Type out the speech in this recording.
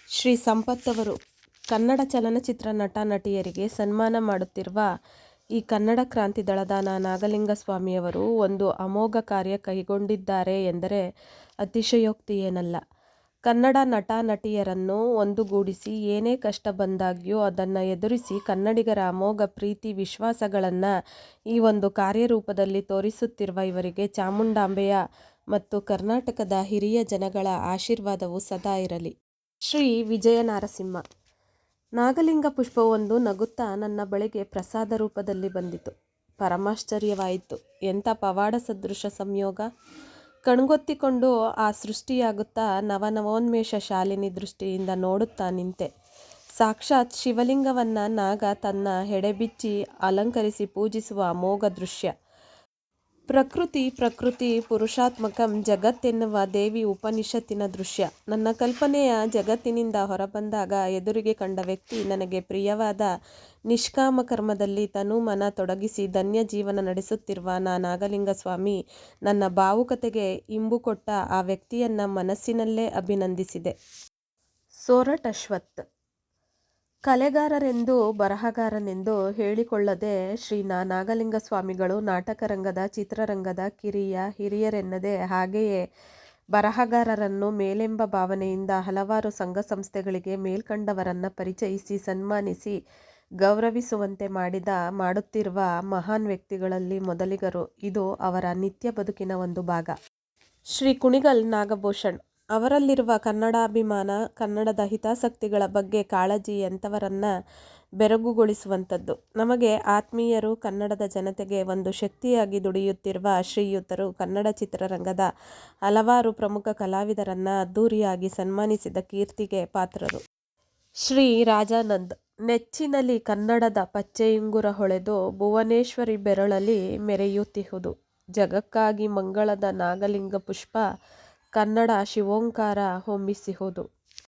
ಶ್ರೀ ಸಂಪತ್ ಅವರು ಕನ್ನಡ ಚಲನಚಿತ್ರ ನಟ ನಟಿಯರಿಗೆ ಸನ್ಮಾನ ಮಾಡುತ್ತಿರುವ ಈ ಕನ್ನಡ ಕ್ರಾಂತಿ ದಳದ ನಾಗಲಿಂಗಸ್ವಾಮಿಯವರು ಒಂದು ಅಮೋಘ ಕಾರ್ಯ ಕೈಗೊಂಡಿದ್ದಾರೆ ಎಂದರೆ ಅತಿಶಯೋಕ್ತಿ ಏನಲ್ಲ. ಕನ್ನಡ ನಟ ನಟಿಯರನ್ನು ಒಂದುಗೂಡಿಸಿ ಏನೇ ಕಷ್ಟ ಬಂದಾಗ್ಯೂ ಅದನ್ನು ಎದುರಿಸಿ ಕನ್ನಡಿಗರ ಅಮೋಘ ಪ್ರೀತಿ ವಿಶ್ವಾಸಗಳನ್ನು ಈ ಒಂದು ಕಾರ್ಯರೂಪದಲ್ಲಿ ತೋರಿಸುತ್ತಿರುವ ಇವರಿಗೆ ಚಾಮುಂಡಾಂಬೆಯ ಮತ್ತು ಕರ್ನಾಟಕದ ಹಿರಿಯ ಜನಗಳ ಆಶೀರ್ವಾದವು ಸದಾ ಇರಲಿ. ಶ್ರೀ ವಿಜಯ ನಾರಸಿಂಹ. ನಾಗಲಿಂಗ ಪುಷ್ಪವೊಂದು ನಗುತ್ತಾ ನನ್ನ ಬಳಿಗೆ ಪ್ರಸಾದ ರೂಪದಲ್ಲಿ ಬಂದಿತು. ಪರಮಾಶ್ಚರ್ಯವಾಯಿತು. ಎಂಥ ಪವಾಡ ಸದೃಶ ಸಂಯೋಗ! ಕಣ್ಗೊತ್ತಿಕೊಂಡು ಆ ಸೃಷ್ಟಿಯಾಗುತ್ತಾ ನವನವೋನ್ಮೇಷ ಶಾಲಿನಿ ದೃಷ್ಟಿಯಿಂದ ನೋಡುತ್ತಾ ನಿಂತೆ. ಸಾಕ್ಷಾತ್ ಶಿವಲಿಂಗವನ್ನ ನಾಗ ತನ್ನ ಹೆಡೆಬಿಚ್ಚಿ ಅಲಂಕರಿಸಿ ಪೂಜಿಸುವ ಅಮೋಘ ದೃಶ್ಯ. ಪ್ರಕೃತಿ ಪುರುಷಾತ್ಮಕಂ ಜಗತ್ತೆನ್ನುವ ದೇವಿ ಉಪನಿಷತ್ತಿನ ದೃಶ್ಯ. ನನ್ನ ಕಲ್ಪನೆಯ ಜಗತ್ತಿನಿಂದ ಹೊರಬಂದಾಗ ಎದುರಿಗೆ ಕಂಡ ವ್ಯಕ್ತಿ ನನಗೆ ಪ್ರಿಯವಾದ ನಿಷ್ಕಾಮ ಕರ್ಮದಲ್ಲಿ ತನು ಮನ ತೊಡಗಿಸಿ ಧನ್ಯ ಜೀವನ ನಡೆಸುತ್ತಿರುವ ನಾಗಲಿಂಗಸ್ವಾಮಿ. ನನ್ನ ಭಾವುಕತೆಗೆ ಇಂಬು ಕೊಟ್ಟ ಆ ವ್ಯಕ್ತಿಯನ್ನ ಮನಸ್ಸಿನಲ್ಲೇ ಅಭಿನಂದಿಸಿದೆ. ಸೋರಠ್ ಅಶ್ವಥ್. ಕಲೆಗಾರರೆಂದು ಬರಹಗಾರನೆಂದು ಹೇಳಿಕೊಳ್ಳದೆ ಶ್ರೀ ನಾಗಲಿಂಗಸ್ವಾಮಿಗಳು ನಾಟಕ ರಂಗದ ಚಿತ್ರರಂಗದ ಕಿರಿಯ ಹಿರಿಯರೆನ್ನದೆ ಹಾಗೆಯೇ ಬರಹಗಾರರನ್ನು ಮೇಲೆಂಬ ಭಾವನೆಯಿಂದ ಹಲವಾರು ಸಂಘ ಸಂಸ್ಥೆಗಳಿಗೆ ಮೇಲ್ಕಂಡವರನ್ನು ಪರಿಚಯಿಸಿ ಸನ್ಮಾನಿಸಿ ಗೌರವಿಸುವಂತೆ ಮಾಡುತ್ತಿರುವ ಮಹಾನ್ ವ್ಯಕ್ತಿಗಳಲ್ಲಿ ಮೊದಲಿಗರು. ಇದು ಅವರ ನಿತ್ಯ ಬದುಕಿನ ಒಂದು ಭಾಗ. ಶ್ರೀ ಕುಣಿಗಲ್ ನಾಗಭೂಷಣ್. ಅವರಲ್ಲಿರುವ ಕನ್ನಡಾಭಿಮಾನ, ಕನ್ನಡದ ಹಿತಾಸಕ್ತಿಗಳ ಬಗ್ಗೆ ಕಾಳಜಿ ಎಂಥವರನ್ನ ಬೆರಗುಗೊಳಿಸುವಂಥದ್ದು. ನಮಗೆ ಆತ್ಮೀಯರು, ಕನ್ನಡದ ಜನತೆಗೆ ಒಂದು ಶಕ್ತಿಯಾಗಿ ದುಡಿಯುತ್ತಿರುವ ಶ್ರೀಯುತರು ಕನ್ನಡ ಚಿತ್ರರಂಗದ ಹಲವಾರು ಪ್ರಮುಖ ಕಲಾವಿದರನ್ನ ಅದ್ಧೂರಿಯಾಗಿ ಸನ್ಮಾನಿಸಿದ ಕೀರ್ತಿಗೆ ಪಾತ್ರರು. ಶ್ರೀ ರಾಜಾನಂದ್. ನೆಚ್ಚಿನಲಿ ಕನ್ನಡದ ಪಚ್ಚೆಯುಂಗುರ ಹೊಳೆದು ಭುವನೇಶ್ವರಿ ಬೆರಳಲಿ ಮೆರೆಯುತ್ತಿಹುದು. ಜಗಕ್ಕಾಗಿ ಮಂಗಳದ ನಾಗಲಿಂಗ ಪುಷ್ಪ ಕನ್ನಡ ಶಿವೋಂಕಾರ ಹೊಮ್ಮಿಸಿಹುದು.